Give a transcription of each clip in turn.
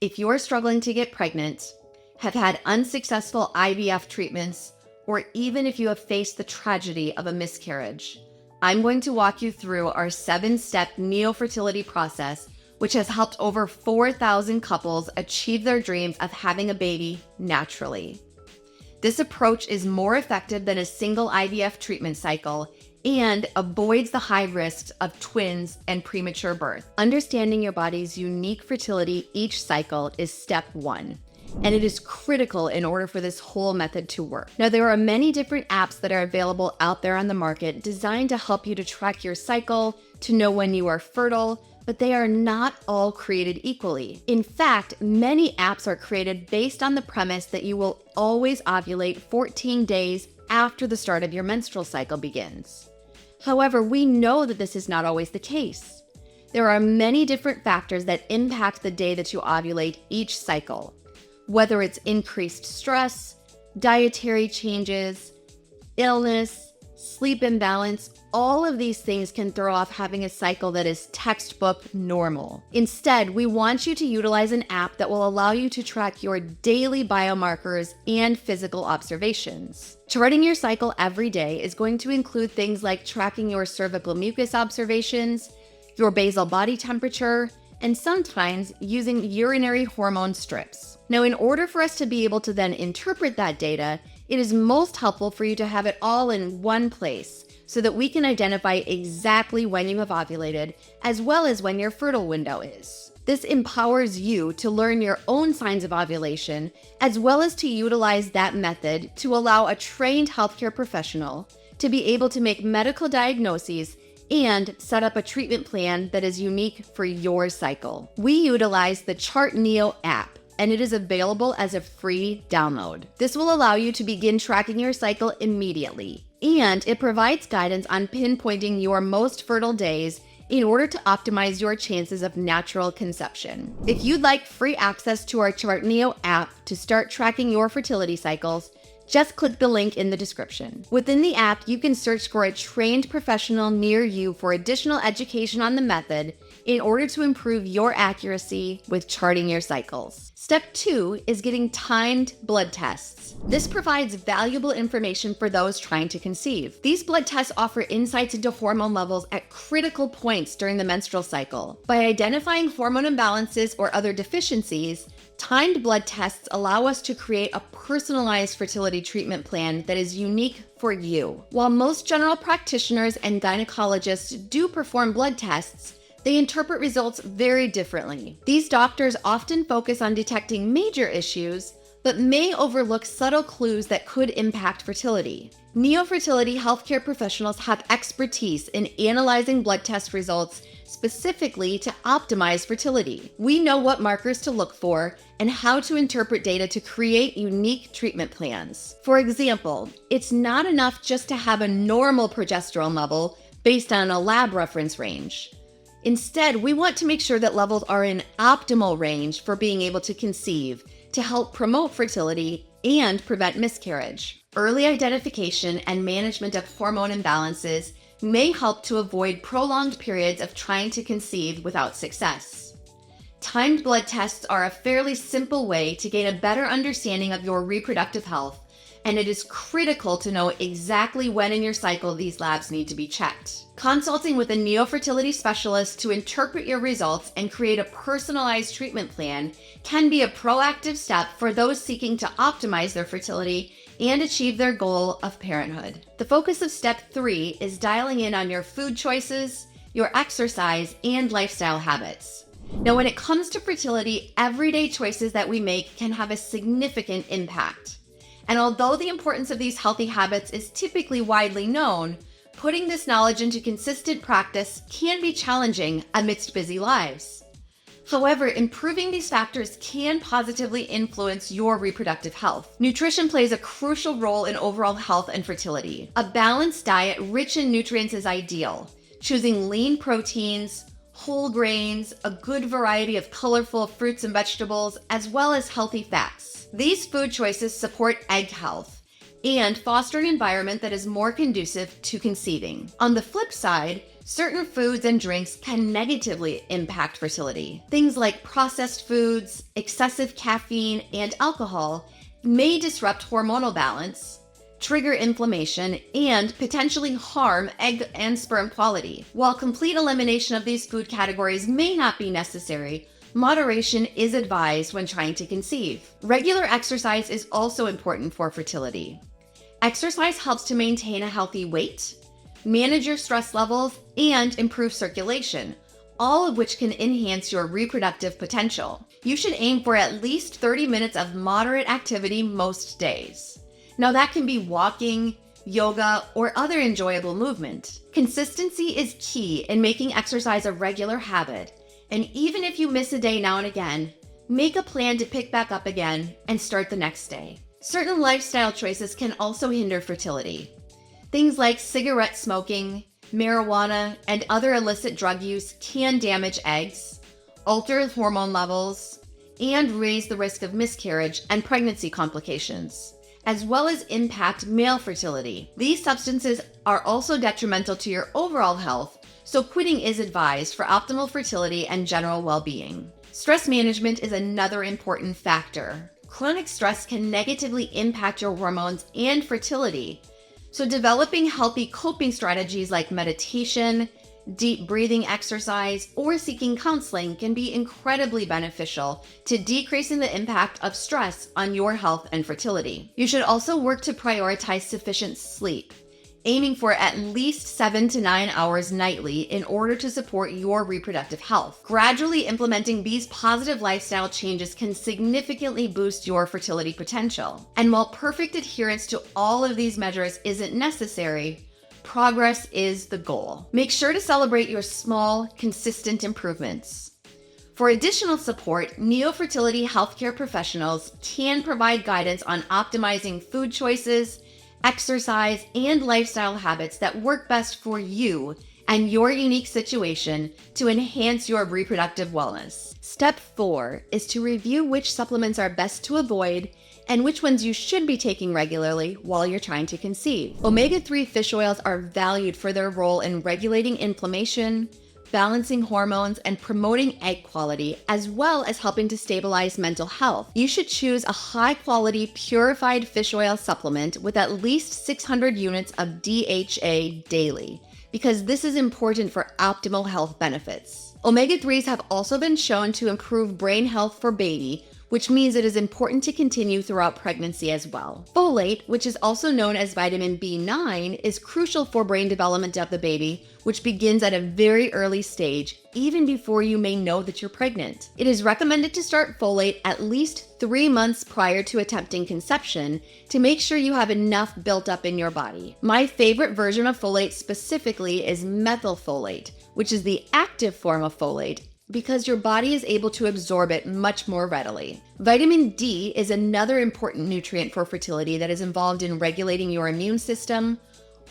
If you're struggling to get pregnant, have had unsuccessful IVF treatments, or even if you have faced the tragedy of a miscarriage, I'm going to walk you through our 7-step NeoFertility process, which has helped over 4,000 couples achieve their dreams of having a baby naturally. This approach is more effective than a single IVF treatment cycle and avoids the high risks of twins and premature birth. Understanding your body's unique fertility each cycle is step 1, and it is critical in order for this whole method to work. Now, there are many different apps that are available out there on the market designed to help you to track your cycle, to know when you are fertile, but they are not all created equally. In fact, many apps are created based on the premise that you will always ovulate 14 days after the start of your menstrual cycle begins. However, we know that this is not always the case. There are many different factors that impact the day that you ovulate each cycle, whether it's increased stress, dietary changes, illness, sleep imbalance. All of these things can throw off having a cycle that is textbook normal. Instead, we want you to utilize an app that will allow you to track your daily biomarkers and physical observations. Charting your cycle every day is going to include things like tracking your cervical mucus observations, your basal body temperature, and sometimes using urinary hormone strips. Now, in order for us to be able to then interpret that data, it is most helpful for you to have it all in one place so that we can identify exactly when you have ovulated, as well as when your fertile window is. This empowers you to learn your own signs of ovulation, as well as to utilize that method to allow a trained healthcare professional to be able to make medical diagnoses and set up a treatment plan that is unique for your cycle. We utilize the Chart Neo app, and it is available as a free download. This will allow you to begin tracking your cycle immediately, and it provides guidance on pinpointing your most fertile days in order to optimize your chances of natural conception. If you'd like free access to our Chart Neo app to start tracking your fertility cycles, just click the link in the description. Within the app, you can search for a trained professional near you for additional education on the method in order to improve your accuracy with charting your cycles. Step 2 is getting timed blood tests. This provides valuable information for those trying to conceive. These blood tests offer insights into hormone levels at critical points during the menstrual cycle. By identifying hormone imbalances or other deficiencies, timed blood tests allow us to create a personalized fertility treatment plan that is unique for you. While most general practitioners and gynecologists do perform blood tests, they interpret results very differently. These doctors often focus on detecting major issues, but may overlook subtle clues that could impact fertility. NeoFertility healthcare professionals have expertise in analyzing blood test results specifically to optimize fertility. We know what markers to look for and how to interpret data to create unique treatment plans. For example, it's not enough just to have a normal progesterone level based on a lab reference range. Instead, we want to make sure that levels are in optimal range for being able to conceive, to help promote fertility and prevent miscarriage. Early identification and management of hormone imbalances may help to avoid prolonged periods of trying to conceive without success. Timed blood tests are a fairly simple way to gain a better understanding of your reproductive health, and it is critical to know exactly when in your cycle these labs need to be checked. Consulting with a NeoFertility specialist to interpret your results and create a personalized treatment plan can be a proactive step for those seeking to optimize their fertility and achieve their goal of parenthood. The focus of step 3 is dialing in on your food choices, your exercise, and lifestyle habits. Now, when it comes to fertility, everyday choices that we make can have a significant impact. And although the importance of these healthy habits is typically widely known, putting this knowledge into consistent practice can be challenging amidst busy lives. However, improving these factors can positively influence your reproductive health. Nutrition plays a crucial role in overall health and fertility. A balanced diet rich in nutrients is ideal. Choosing lean proteins, whole grains, a good variety of colorful fruits and vegetables, as well as healthy fats. These food choices support egg health and foster an environment that is more conducive to conceiving. On the flip side, Certain foods and drinks can negatively impact fertility. Things like processed foods, excessive caffeine, and alcohol may disrupt hormonal balance, trigger inflammation, and potentially harm egg and sperm quality. While complete elimination of these food categories may not be necessary, moderation is advised when trying to conceive. Regular exercise is also important for fertility. Exercise helps to maintain a healthy weight, manage your stress levels, and improve circulation, all of which can enhance your reproductive potential. You should aim for at least 30 minutes of moderate activity most days. Now that can be walking, yoga, or other enjoyable movement. Consistency is key in making exercise a regular habit, and even if you miss a day now and again, make a plan to pick back up again and start the next day. Certain lifestyle choices can also hinder fertility. Things like cigarette smoking, marijuana, and other illicit drug use can damage eggs, alter hormone levels, and raise the risk of miscarriage and pregnancy complications, as well as impact male fertility. These substances are also detrimental to your overall health, so quitting is advised for optimal fertility and general well-being. Stress management is another important factor. Chronic stress can negatively impact your hormones and fertility, so developing healthy coping strategies like meditation, deep breathing exercise, or seeking counseling can be incredibly beneficial to decreasing the impact of stress on your health and fertility. You should also work to prioritize sufficient sleep, aiming for at least 7 to 9 hours nightly in order to support your reproductive health. Gradually implementing these positive lifestyle changes can significantly boost your fertility potential. And while perfect adherence to all of these measures isn't necessary, progress is the goal. Make sure to celebrate your small, consistent improvements. For additional support, NeoFertility healthcare professionals can provide guidance on optimizing food choices, exercise, and lifestyle habits that work best for you and your unique situation to enhance your reproductive wellness. Step 4 is to review which supplements are best to avoid and which ones you should be taking regularly while you're trying to conceive. Omega-3 fish oils are valued for their role in regulating inflammation, balancing hormones, and promoting egg quality, as well as helping to stabilize mental health. You should choose a high-quality, purified fish oil supplement with at least 600 units of DHA daily, because this is important for optimal health benefits. Omega-3s have also been shown to improve brain health for baby, which means it is important to continue throughout pregnancy as well. Folate, which is also known as vitamin B9, is crucial for brain development of the baby, which begins at a very early stage, even before you may know that you're pregnant. It is recommended to start folate at least 3 months prior to attempting conception to make sure you have enough built up in your body. My favorite version of folate specifically is methylfolate, which is the active form of folate, because your body is able to absorb it much more readily. Vitamin D is another important nutrient for fertility that is involved in regulating your immune system,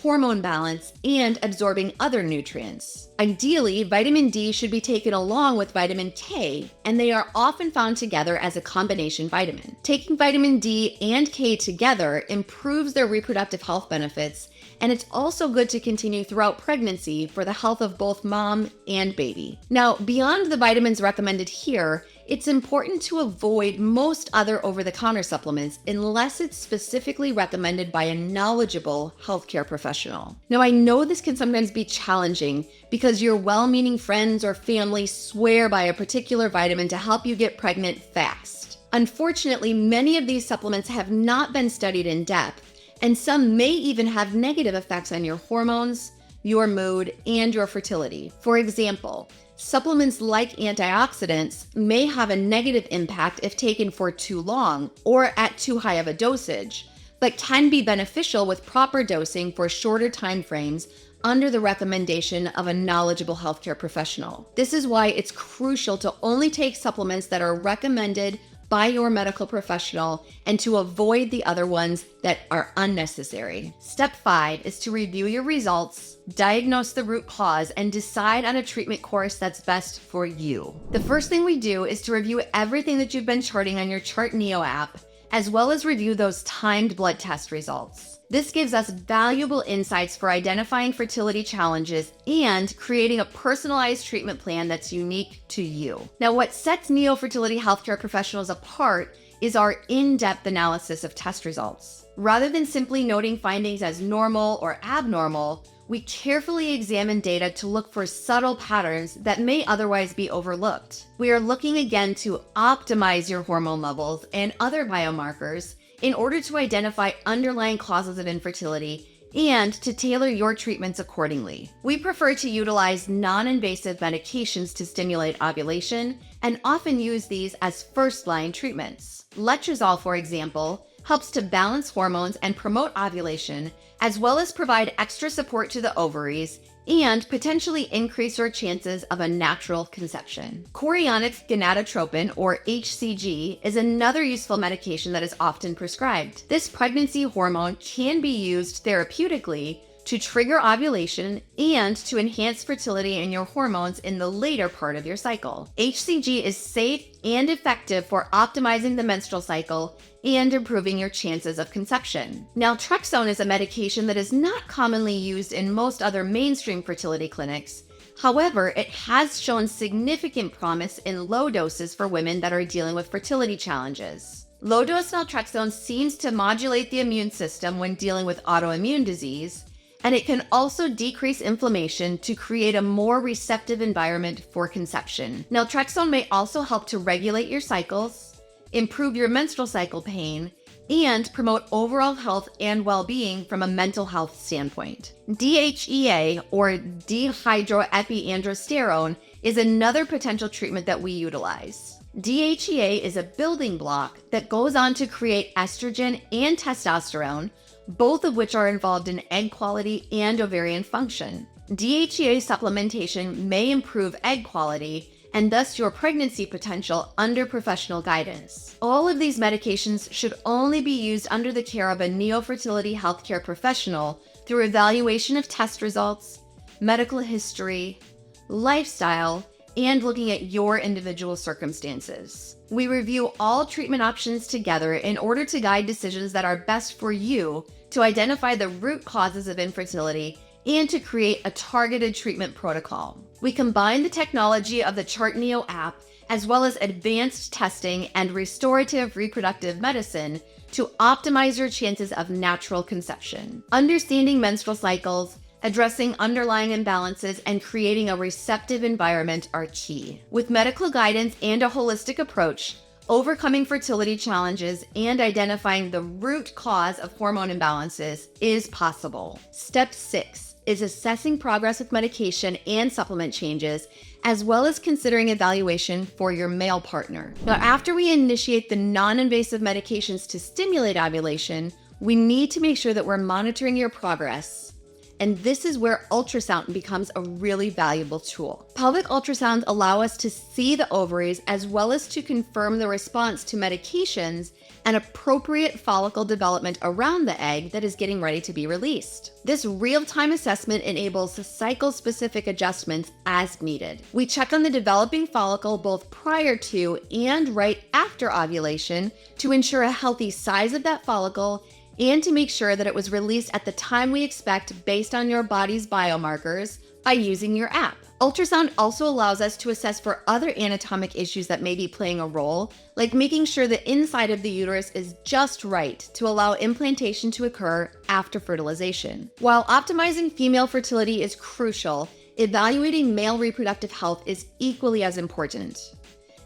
hormone balance, and absorbing other nutrients. Ideally, vitamin D should be taken along with vitamin K, and they are often found together as a combination vitamin. Taking vitamin D and K together improves their reproductive health benefits, and it's also good to continue throughout pregnancy for the health of both mom and baby. Now, beyond the vitamins recommended here, it's important to avoid most other over-the-counter supplements unless it's specifically recommended by a knowledgeable healthcare professional. Now, I know this can sometimes be challenging because your well-meaning friends or family swear by a particular vitamin to help you get pregnant fast. Unfortunately, many of these supplements have not been studied in depth, and some may even have negative effects on your hormones, your mood, and your fertility. For example, supplements like antioxidants may have a negative impact if taken for too long or at too high of a dosage, but can be beneficial with proper dosing for shorter time frames under the recommendation of a knowledgeable healthcare professional. This is why it's crucial to only take supplements that are recommended by your medical professional and to avoid the other ones that are unnecessary. Step 5 is to review your results, diagnose the root cause, and decide on a treatment course that's best for you. The first thing we do is to review everything that you've been charting on your Chart Neo app, as well as review those timed blood test results. This gives us valuable insights for identifying fertility challenges and creating a personalized treatment plan that's unique to you. Now, what sets NeoFertility healthcare professionals apart is our in-depth analysis of test results. Rather than simply noting findings as normal or abnormal, we carefully examine data to look for subtle patterns that may otherwise be overlooked. We are looking again to optimize your hormone levels and other biomarkers in order to identify underlying causes of infertility and to tailor your treatments accordingly. We prefer to utilize non-invasive medications to stimulate ovulation and often use these as first-line treatments. Letrozole, for example, helps to balance hormones and promote ovulation, as well as provide extra support to the ovaries and potentially increase your chances of a natural conception. Chorionic gonadotropin, or HCG, is another useful medication that is often prescribed. This pregnancy hormone can be used therapeutically to trigger ovulation and to enhance fertility in your hormones in the later part of your cycle. HCG is safe and effective for optimizing the menstrual cycle and improving your chances of conception. Naltrexone is a medication that is not commonly used in most other mainstream fertility clinics. However, it has shown significant promise in low doses for women that are dealing with fertility challenges. Low-dose naltrexone seems to modulate the immune system when dealing with autoimmune disease, and it can also decrease inflammation to create a more receptive environment for conception. Naltrexone may also help to regulate your cycles, improve your menstrual cycle pain, and promote overall health and well-being from a mental health standpoint. DHEA, or dehydroepiandrosterone, is another potential treatment that we utilize. DHEA is a building block that goes on to create estrogen and testosterone, both of which are involved in egg quality and ovarian function. DHEA supplementation may improve egg quality and thus your pregnancy potential under professional guidance. All of these medications should only be used under the care of a NeoFertility healthcare professional through evaluation of test results, medical history, lifestyle, and looking at your individual circumstances. We review all treatment options together in order to guide decisions that are best for you to identify the root causes of infertility and to create a targeted treatment protocol. We combine the technology of the ChartNeo app as well as advanced testing and restorative reproductive medicine to optimize your chances of natural conception. Understanding menstrual cycles, addressing underlying imbalances, and creating a receptive environment are key. With medical guidance and a holistic approach, overcoming fertility challenges and identifying the root cause of hormone imbalances is possible. Step 6 is assessing progress with medication and supplement changes, as well as considering evaluation for your male partner. Now, after we initiate the non-invasive medications to stimulate ovulation, we need to make sure that we're monitoring your progress. And this is where ultrasound becomes a really valuable tool. Pelvic ultrasounds allow us to see the ovaries as well as to confirm the response to medications and appropriate follicle development around the egg that is getting ready to be released. This real-time assessment enables cycle-specific adjustments as needed. We check on the developing follicle both prior to and right after ovulation to ensure a healthy size of that follicle and to make sure that it was released at the time we expect based on your body's biomarkers by using your app. Ultrasound also allows us to assess for other anatomic issues that may be playing a role, like making sure the inside of the uterus is just right to allow implantation to occur after fertilization. While optimizing female fertility is crucial, evaluating male reproductive health is equally as important.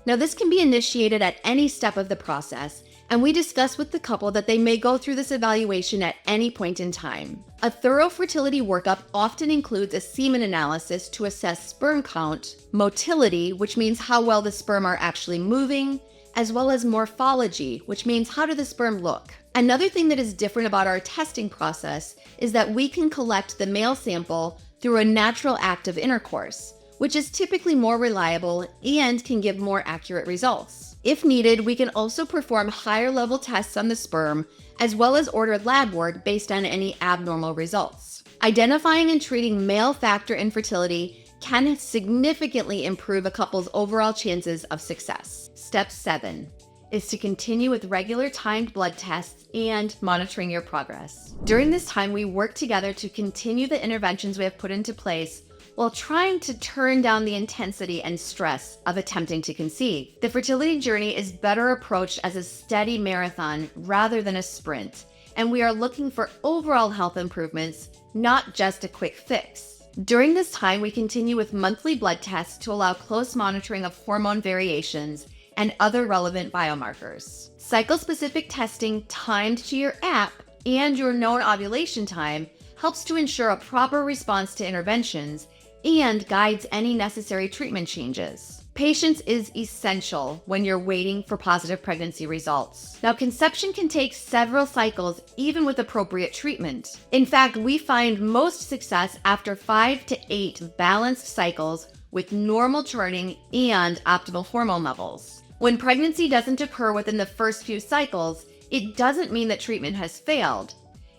Now, this can be initiated at any step of the process, and we discuss with the couple that they may go through this evaluation at any point in time. A thorough fertility workup often includes a semen analysis to assess sperm count, motility, which means how well the sperm are actually moving, as well as morphology, which means how do the sperm look. Another thing that is different about our testing process is that we can collect the male sample through a natural act of intercourse, which is typically more reliable and can give more accurate results. If needed, we can also perform higher level tests on the sperm, as well as order lab work based on any abnormal results. Identifying and treating male factor infertility can significantly improve a couple's overall chances of success. Step 7. is to continue with regular timed blood tests and monitoring your progress. During this time, we work together to continue the interventions we have put into place while trying to turn down the intensity and stress of attempting to conceive. The fertility journey is better approached as a steady marathon rather than a sprint, and we are looking for overall health improvements, not just a quick fix. During this time, we continue with monthly blood tests to allow close monitoring of hormone variations and other relevant biomarkers. Cycle-specific testing timed to your app and your known ovulation time helps to ensure a proper response to interventions and guides any necessary treatment changes. Patience is essential when you're waiting for positive pregnancy results. Now, conception can take several cycles even with appropriate treatment. In fact, we find most success after 5 to 8 balanced cycles with normal churning and optimal hormone levels. When pregnancy doesn't occur within the first few cycles, it doesn't mean that treatment has failed.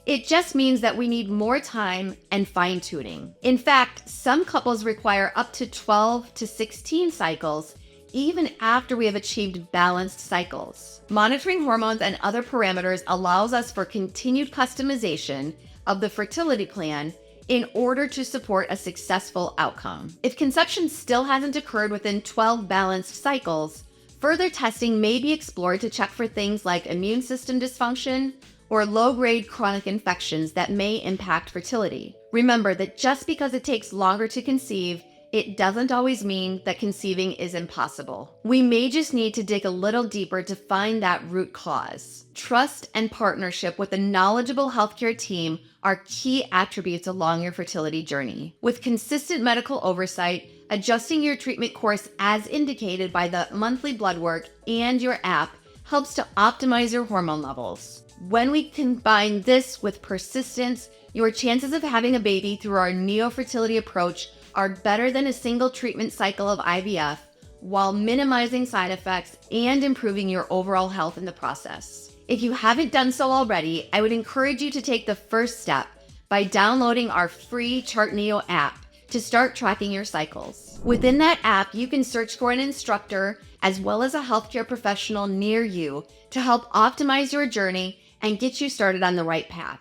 It just means that we need more time and fine-tuning. In fact, some couples require up to 12 to 16 cycles even after we have achieved balanced cycles. Monitoring hormones and other parameters allows us for continued customization of the fertility plan in order to support a successful outcome. If conception still hasn't occurred within 12 balanced cycles, further testing may be explored to check for things like immune system dysfunction or low-grade chronic infections that may impact fertility. Remember that just because it takes longer to conceive, it doesn't always mean that conceiving is impossible. We may just need to dig a little deeper to find that root cause. Trust and partnership with a knowledgeable healthcare team are key attributes along your fertility journey. With consistent medical oversight, adjusting your treatment course as indicated by the monthly blood work and your app helps to optimize your hormone levels. When we combine this with persistence, your chances of having a baby through our NeoFertility approach are better than a single treatment cycle of IVF, while minimizing side effects and improving your overall health in the process. If you haven't done so already, I would encourage you to take the first step by downloading our free ChartNeo app to start tracking your cycles. Within that app, you can search for an instructor as well as a healthcare professional near you to help optimize your journey and get you started on the right path.